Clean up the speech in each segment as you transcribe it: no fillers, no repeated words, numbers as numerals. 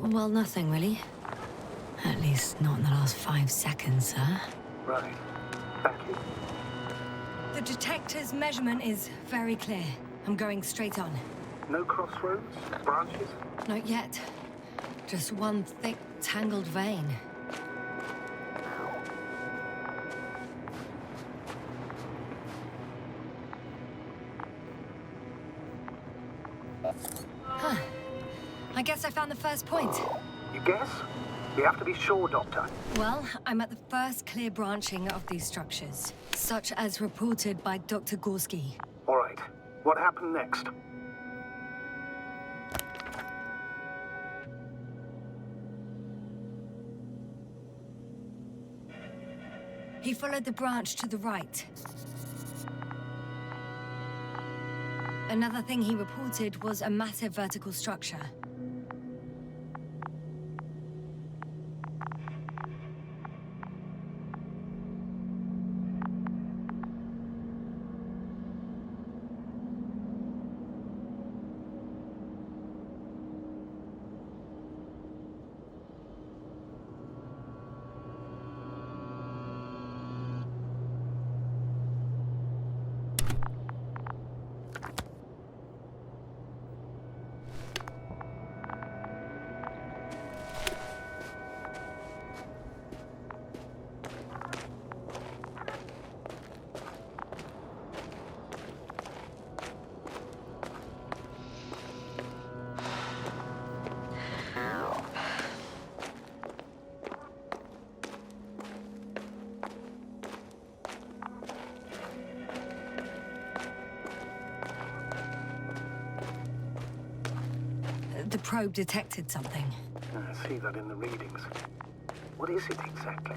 Well, nothing really. At least not in the last 5 seconds, sir. Right. Thank you. The detector's measurement is very clear. I'm going straight on. No crossroads? Branches? Not yet. Just one thick, tangled vein. Huh. I guess I found the first point. You guess? We have to be sure, Doctor. Well, I'm at the first clear branching of these structures, such as reported by Dr. Gorsky. All right. What happened next? He followed the branch to the right. Another thing he reported was a massive vertical structure. The probe detected something. I see that in the readings. What is it exactly?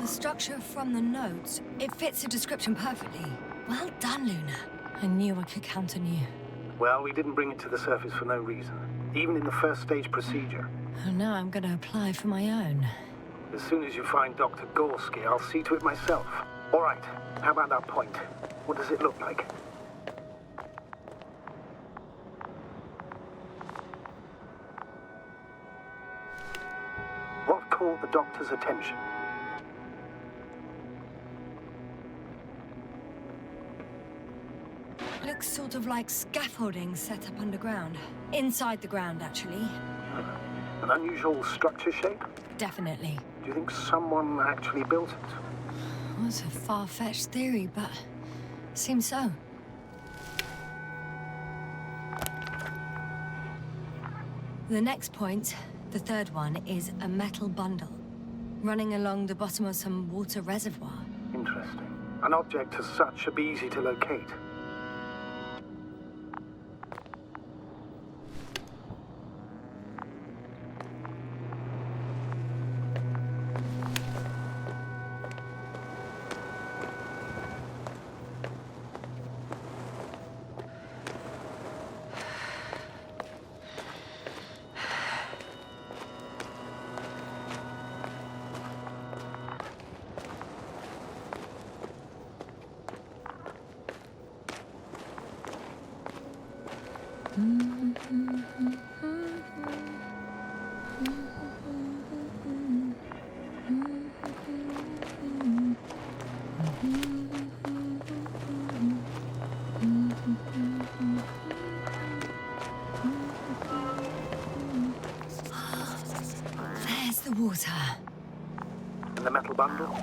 The structure from the notes, it fits the description perfectly. Well done, Luna. I knew I could count on you. Well, we didn't bring it to the surface for no reason. Even in the first stage procedure. Oh, now I'm going to apply for my own. As soon as you find Dr. Gorsky, I'll see to it myself. All right. How about that point? What does it look like? What caught the doctor's attention? Looks sort of like scaffolding set up underground. Inside the ground, actually. An unusual structure shape? Definitely. Do you think someone actually built it? Well, it's a far-fetched theory, but seems so. The next point, the third one, is a metal bundle running along the bottom of some water reservoir. Interesting. An object as such should be easy to locate. There's the water. And the metal bundle?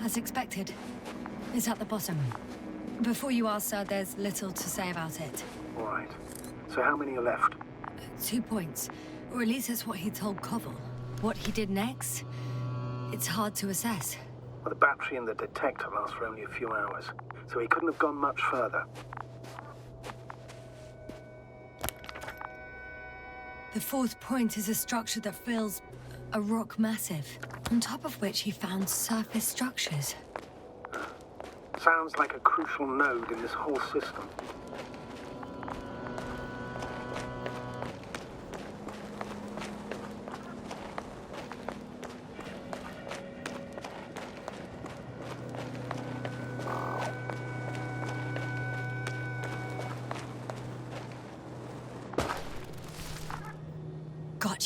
As expected. It's at the bottom. Before you ask, sir, there's little to say about it. All right. So how many are left? 2 points. Or at least that's what he told Koval. What he did next, it's hard to assess. Well, the battery and the detector last for only a few hours, so he couldn't have gone much further. The fourth point is a structure that fills a rock massive, on top of which he found surface structures. Sounds like a crucial node in this whole system.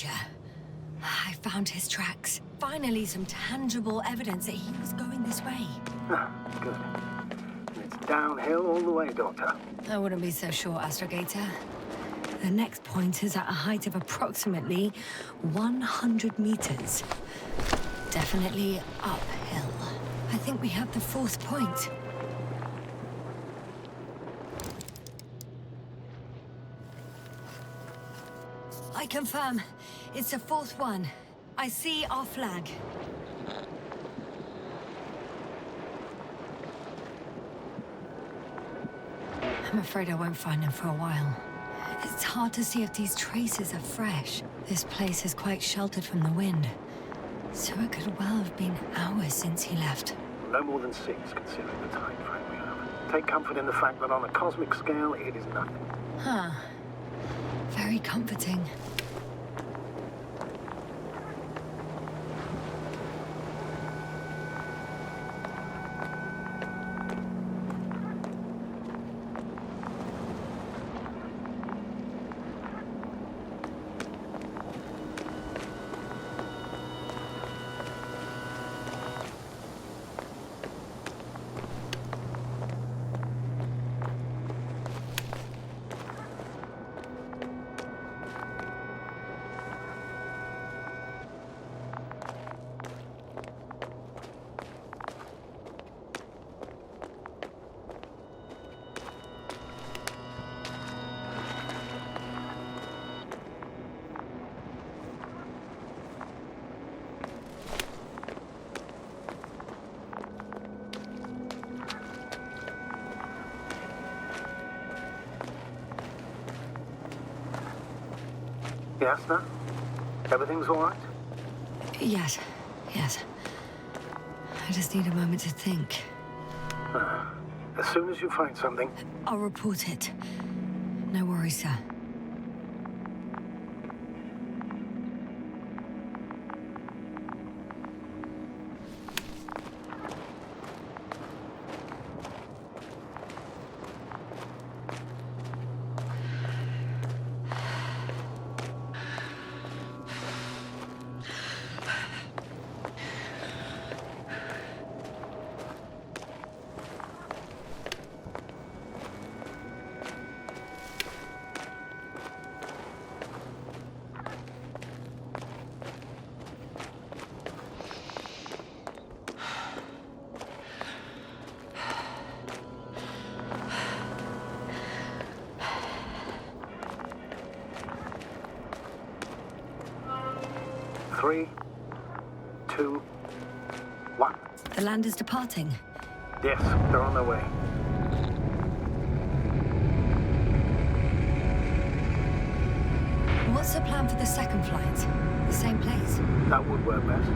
creature. I found his tracks. Finally, some tangible evidence that he was going this way. Ah, good. It's downhill all the way, Doctor. I wouldn't be so sure, Astrogator. The next point is at a height of approximately 100 meters. Definitely uphill. I think we have the fourth point. I confirm. It's the fourth one. I see our flag. I'm afraid I won't find him for a while. It's hard to see if these traces are fresh. This place is quite sheltered from the wind, so it could well have been hours since he left. No more than 6, considering the time frame we have. Take comfort in the fact that on a cosmic scale, it is nothing. Huh. Very comforting. Yasna? Everything's all right? Yes. I just need a moment to think. As soon as you find something... I'll report it. No worries, sir. Three, 2, 1. The land is departing. Yes, they're on their way. What's the plan for the second flight? The same place? That would work best.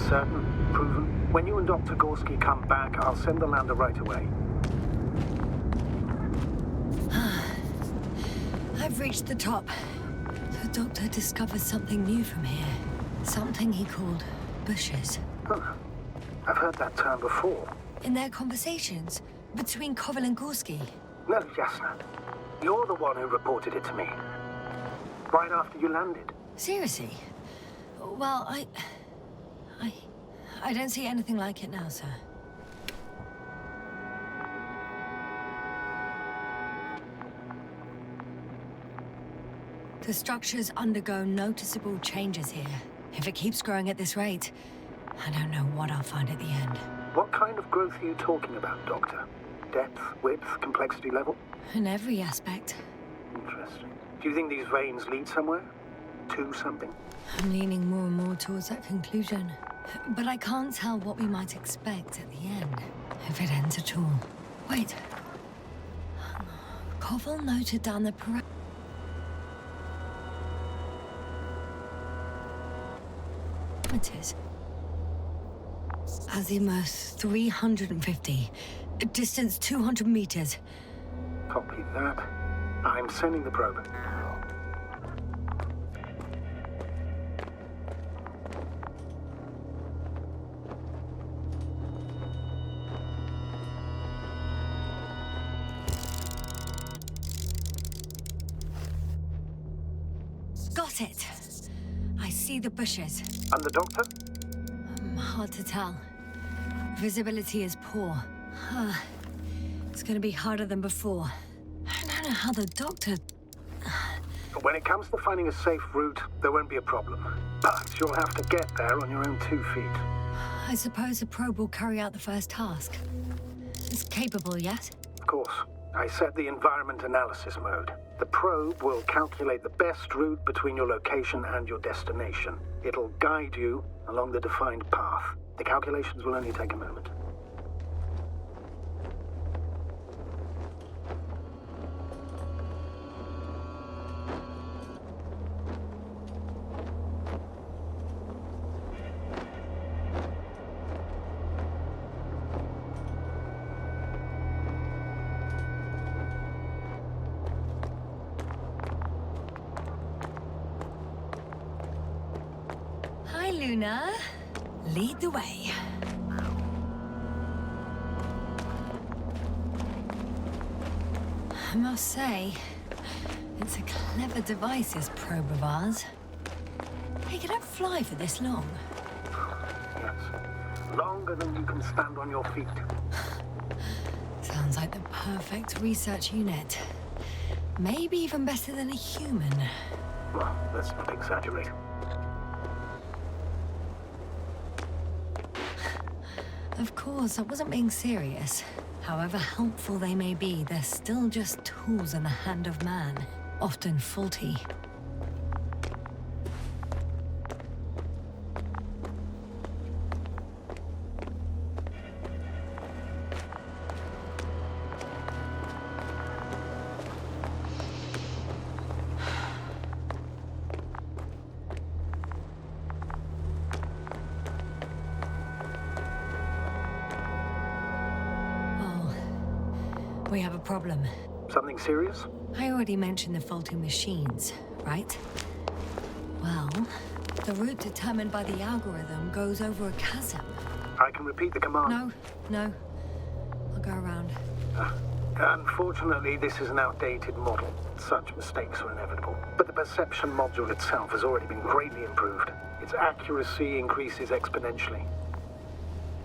Certain, proven. When you and Dr. Gorsky come back, I'll send the lander right away. I've reached the top. The doctor discovered something new from here. Something he called bushes. Huh. I've heard that term before. In their conversations between Koval and Gorsky. No, Yasna. You're the one who reported it to me. Right after you landed. Seriously? Well, I don't see anything like it now, sir. The structures undergo noticeable changes here. If it keeps growing at this rate, I don't know what I'll find at the end. What kind of growth are you talking about, Doctor? Depth, width, complexity level? In every aspect. Interesting. Do you think these veins lead somewhere? To something? I'm leaning more and more towards that conclusion. But I can't tell what we might expect at the end, if it ends at all. Wait. Koval noted down the parameters. Azimuth 350. Distance 200 meters. Copy that. I'm sending the probe. Got it. see the bushes. And the doctor? Hard to tell. Visibility is poor. It's gonna be harder than before. I don't know how the doctor... When it comes to finding a safe route, there won't be a problem. But you'll have to get there on your own 2 feet. I suppose the probe will carry out the first task. It's capable, yes? Of course. I set the environment analysis mode. The probe will calculate the best route between your location and your destination. It'll guide you along the defined path. The calculations will only take a moment. Hi, Luna. Lead the way. I must say, it's a clever device, this probe of ours. Hey, can it fly for this long? Yes. Longer than you can stand on your feet. Sounds like the perfect research unit. Maybe even better than a human. Well, let's not exaggerate. Of course, I wasn't being serious. However helpful they may be, they're still just tools in the hand of man, often faulty. We have a problem. Something serious? I already mentioned the faulty machines, right? Well, the route determined by the algorithm goes over a chasm. I can repeat the command. No. I'll go around. Unfortunately, this is an outdated model. Such mistakes are inevitable. But the perception module itself has already been greatly improved. Its accuracy increases exponentially.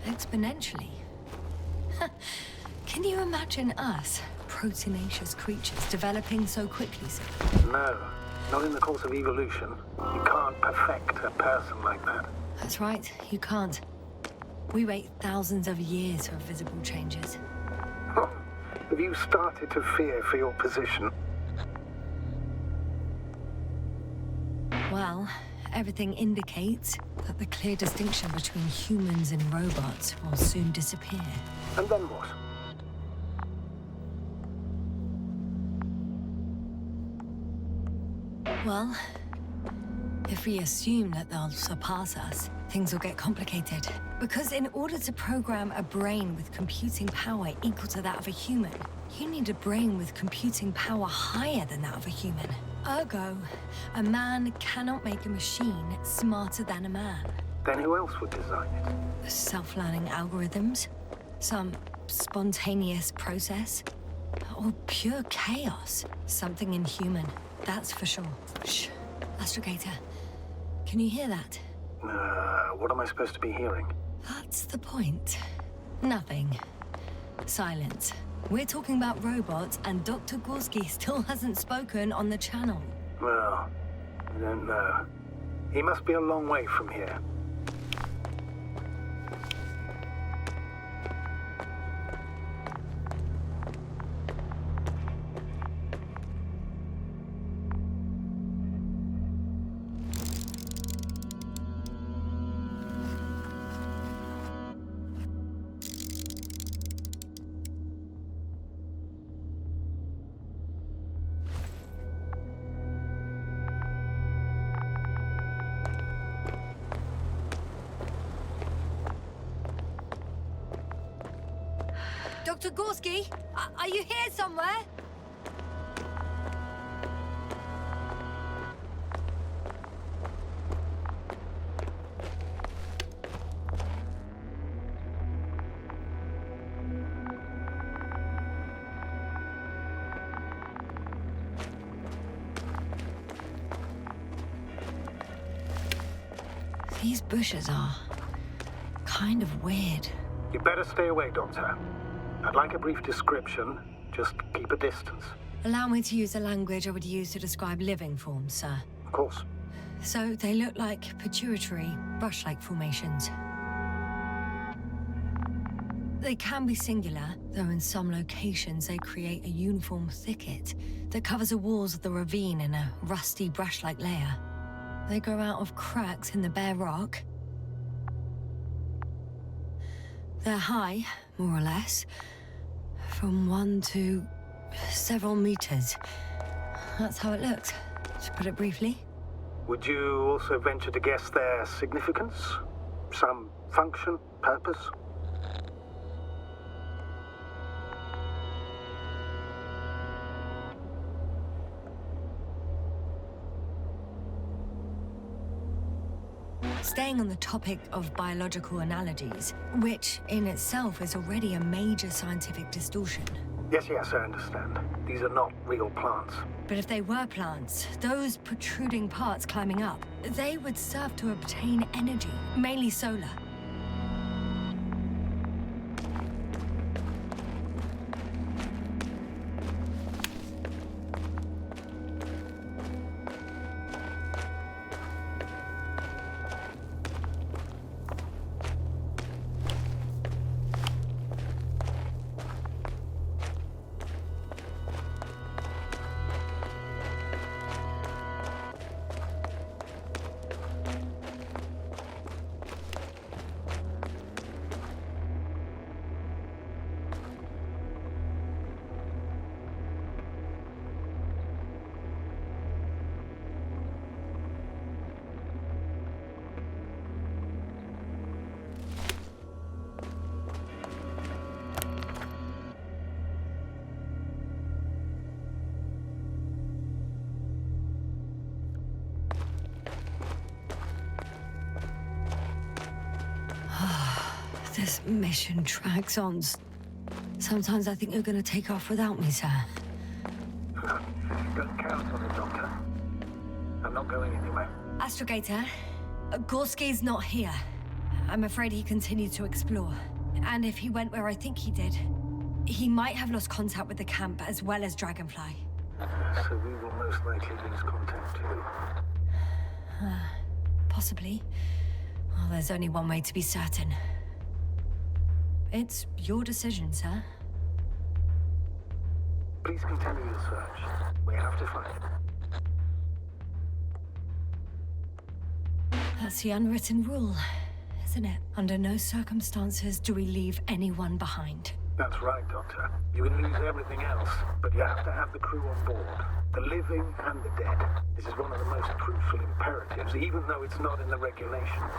Exponentially? Can you imagine us, proteinaceous creatures, developing so quickly, sir? No, not in the course of evolution. You can't perfect a person like that. That's right, you can't. We wait thousands of years for visible changes. Have you started to fear for your position? Well, everything indicates that the clear distinction between humans and robots will soon disappear. And then what? Well, if we assume that they'll surpass us, things will get complicated. Because in order to program a brain with computing power equal to that of a human, you need a brain with computing power higher than that of a human. Ergo, a man cannot make a machine smarter than a man. Then who else would design it? Self-learning algorithms? Some spontaneous process? Or pure chaos? Something inhuman, that's for sure. Shh. Astrogator, can you hear that? What am I supposed to be hearing? That's the point. Nothing. Silence. We're talking about robots, and Dr. Gorsky still hasn't spoken on the channel. Well, I don't know. He must be a long way from here. Dr. Gorsky, are you here somewhere? These bushes are kind of weird. You better stay away, Doctor. I'd like a brief description. Just keep a distance. Allow me to use the language I would use to describe living forms, sir. Of course. So they look like pituitary, brush-like formations. They can be singular, though in some locations they create a uniform thicket that covers the walls of the ravine in a rusty brush-like layer. They grow out of cracks in the bare rock. They're high, more or less, from 1 to several meters. That's how it looks, to put it briefly. Would you also venture to guess their significance? Some function, purpose? Staying on the topic of biological analogies, which in itself is already a major scientific distortion. Yes, I understand. These are not real plants. But if they were plants, those protruding parts climbing up, they would serve to obtain energy, mainly solar. This mission drags on. Sometimes I think you're gonna take off without me, sir. Don't count on it, Doctor. I'm not going anywhere. Astrogator, Gorsky's not here. I'm afraid he continued to explore. And if he went where I think he did, he might have lost contact with the camp as well as Dragonfly. So we will most likely lose contact too. Possibly. Well, there's only one way to be certain. It's your decision, sir. Please continue your search. We have to find it. That's the unwritten rule, isn't it? Under no circumstances do we leave anyone behind. That's right, Doctor. You can lose everything else, but you have to have the crew on board. The living and the dead. This is one of the most crucial imperatives, even though it's not in the regulations.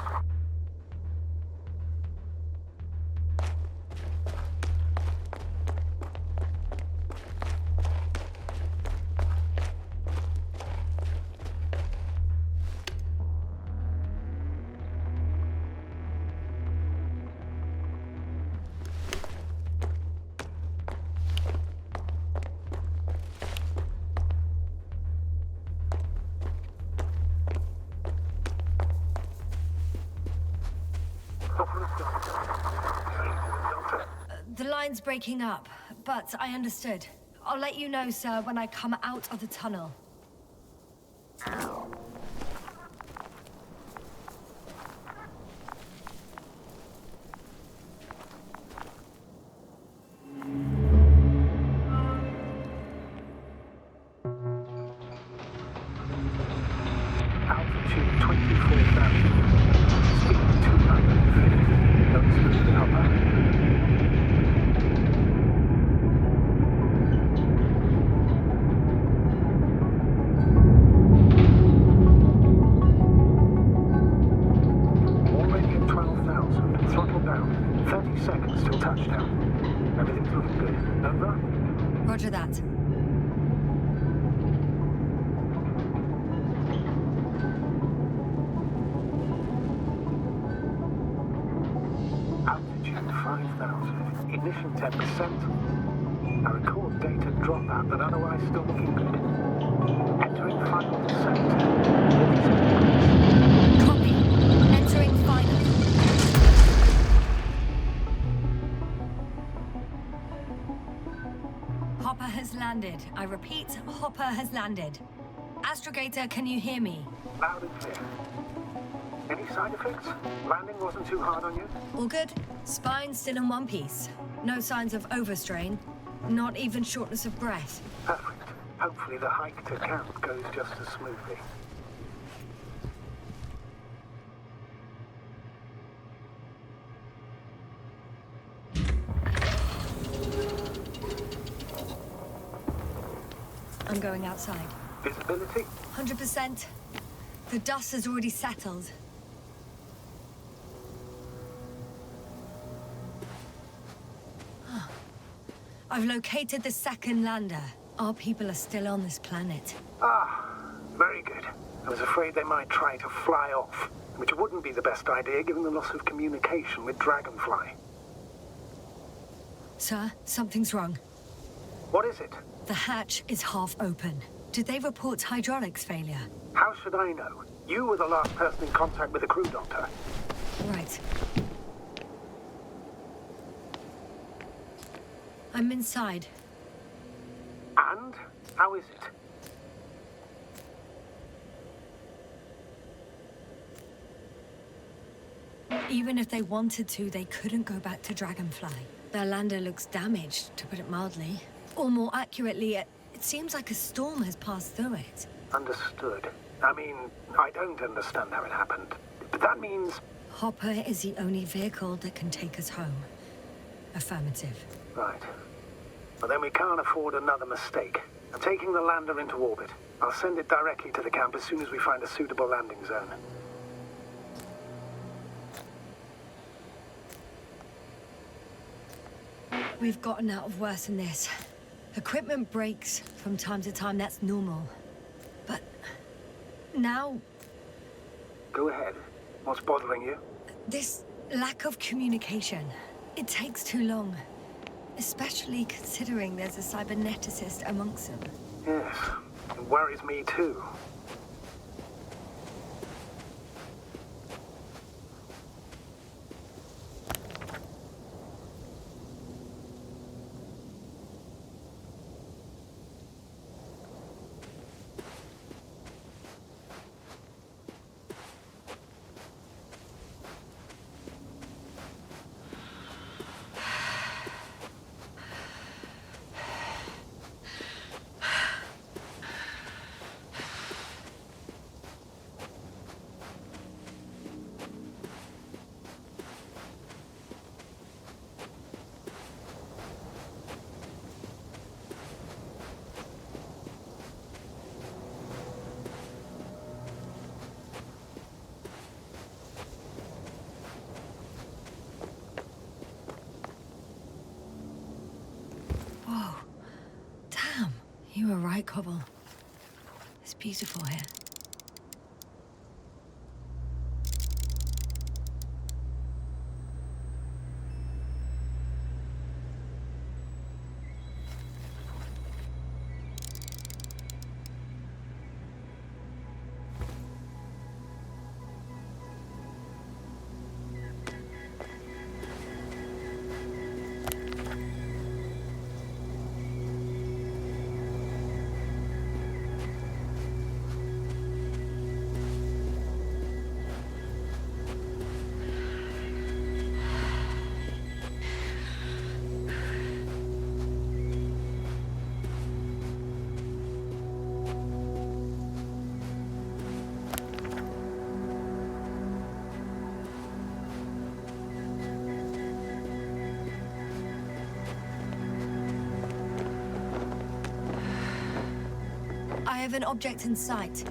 The line's breaking up, but I understood. I'll let you know, sir, when I come out of the tunnel. Altitude 24,000. Speed 250. Don't speed the upper. Already at 12,000. Throttle down. 30 seconds till touchdown. Everything's looking good. Over? Roger that. Altitude 5,000. Ignition 10%. I record data dropout, but otherwise still looking good. Entering final descent. 47 Copy. Enter Hopper has landed. I repeat, Hopper has landed. Astrogator, can you hear me? Loud and clear. Any side effects? Landing wasn't too hard on you? All good. Spine still in one piece. No signs of overstrain. Not even shortness of breath. Perfect. Hopefully the hike to camp goes just as smoothly. I'm going outside. Visibility? 100%. The dust has already settled. I've located the second lander. Our people are still on this planet. Ah, very good. I was afraid they might try to fly off, which wouldn't be the best idea given the loss of communication with Dragonfly. Sir, something's wrong. What is it? The hatch is half open. Did they report hydraulics failure? How should I know? You were the last person in contact with the crew doctor. Right. I'm inside. And? How is it? Even if they wanted to, they couldn't go back to Dragonfly. Their lander looks damaged, to put it mildly. Or more accurately, it seems like a storm has passed through it. Understood. I mean, I don't understand how it happened. But that means... Hopper is the only vehicle that can take us home. Affirmative. Right. Well, then we can't afford another mistake. I'm taking the lander into orbit. I'll send it directly to the camp as soon as we find a suitable landing zone. We've gotten out of worse than this. Equipment breaks from time to time, that's normal. But now... Go ahead. What's bothering you? This lack of communication. It takes too long. Especially considering there's a cyberneticist amongst them. Yes, it worries me too. Whoa. Damn. You were right, Cobble. It's beautiful here. I have an object in sight.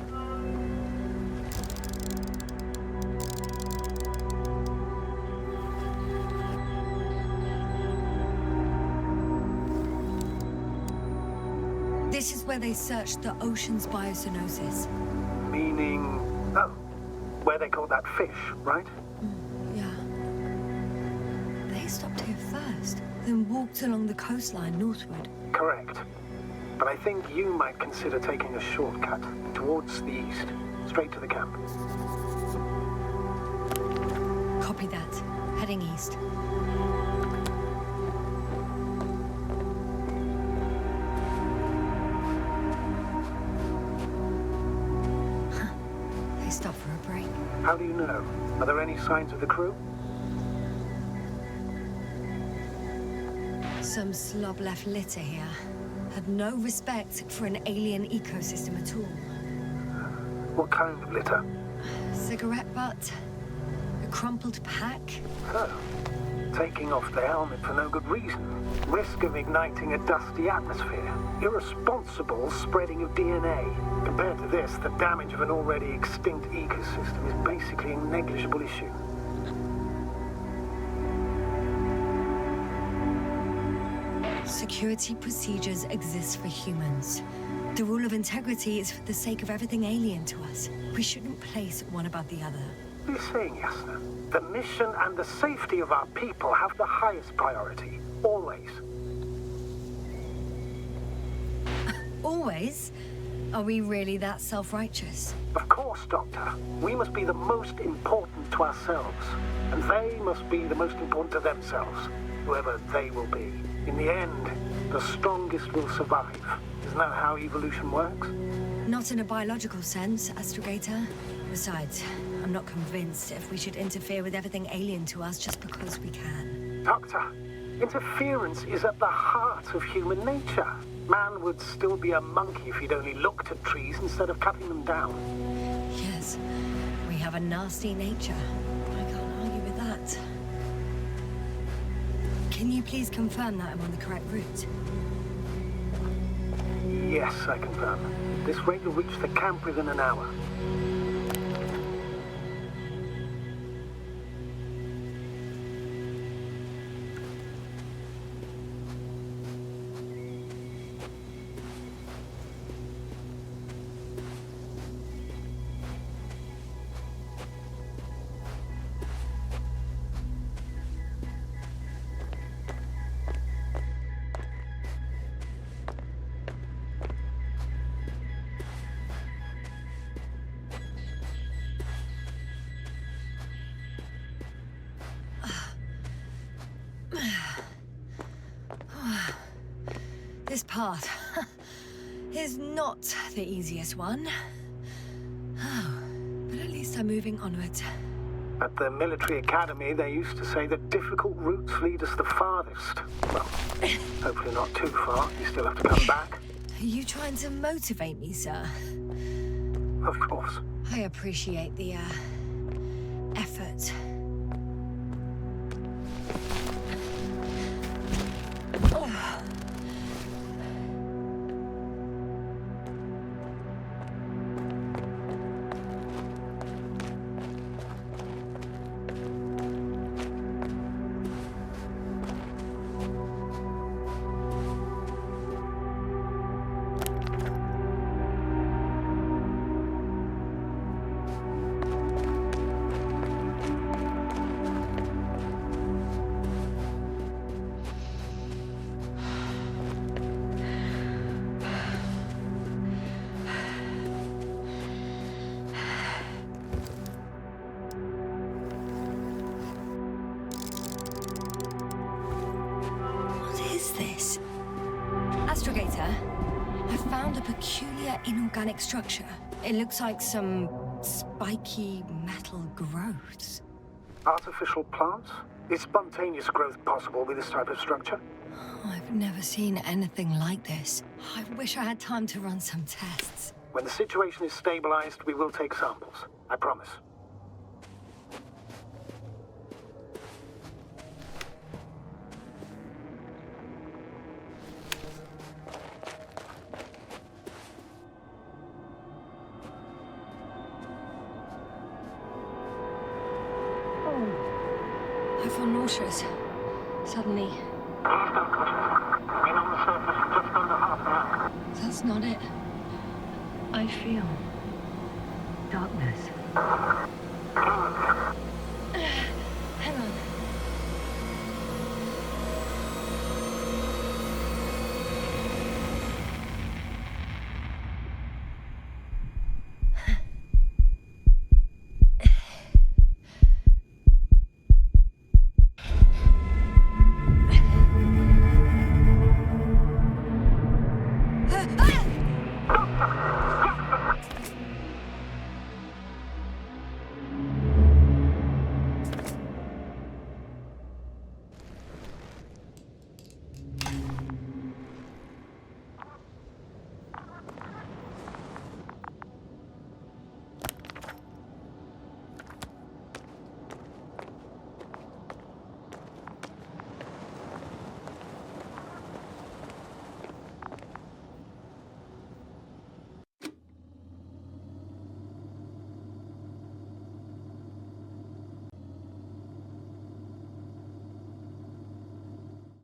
This is where they searched the ocean's biosynosis. Meaning... oh, where they caught that fish, right? Yeah. They stopped here first, then walked along the coastline northward. Correct. But I think you might consider taking a shortcut towards the east, straight to the camp. Copy that. Heading east. How do you know? Are there any signs of the crew? Some slob left litter here. Had no respect for an alien ecosystem at all. What kind of litter? Cigarette butt? A crumpled pack? So, taking off the helmet for no good reason. Risk of igniting a dusty atmosphere. Irresponsible spreading of DNA. Compared to this, the damage of an already extinct ecosystem is basically a negligible issue. Security procedures exist for humans. The rule of integrity is for the sake of everything alien to us. We shouldn't place one above the other. What are you saying, Yasna? The mission and the safety of our people have the highest priority. Always. Always? Are we really that self-righteous? Of course, Doctor. We must be the most important to ourselves. And they must be the most important to themselves. Whoever they will be. In the end, the strongest will survive. Isn't that how evolution works? Not in a biological sense, Astrogator. Besides, I'm not convinced if we should interfere with everything alien to us just because we can. Doctor, interference is at the heart of human nature. Man would still be a monkey if he'd only looked at trees instead of cutting them down. Yes, we have a nasty nature. I can't argue with that. Can you please confirm that I'm on the correct route? Yes, I confirm. This rate will reach the camp within an hour. This path is not the easiest one. Oh, but at least I'm moving onward. At the military academy, they used to say that difficult routes lead us the farthest. Well, hopefully not too far. You still have to come back. Are you trying to motivate me, sir? Of course. I appreciate the, effort. Astrogator, I found a peculiar inorganic structure. It looks like some spiky metal growths. Artificial plants? Is spontaneous growth possible with this type of structure? Oh, I've never seen anything like this. I wish I had time to run some tests. When the situation is stabilized, we will take samples. I promise. I feel nauseous. Suddenly. Please don't touch it. Been on the surface just under half an hour. That's not it. I feel darkness.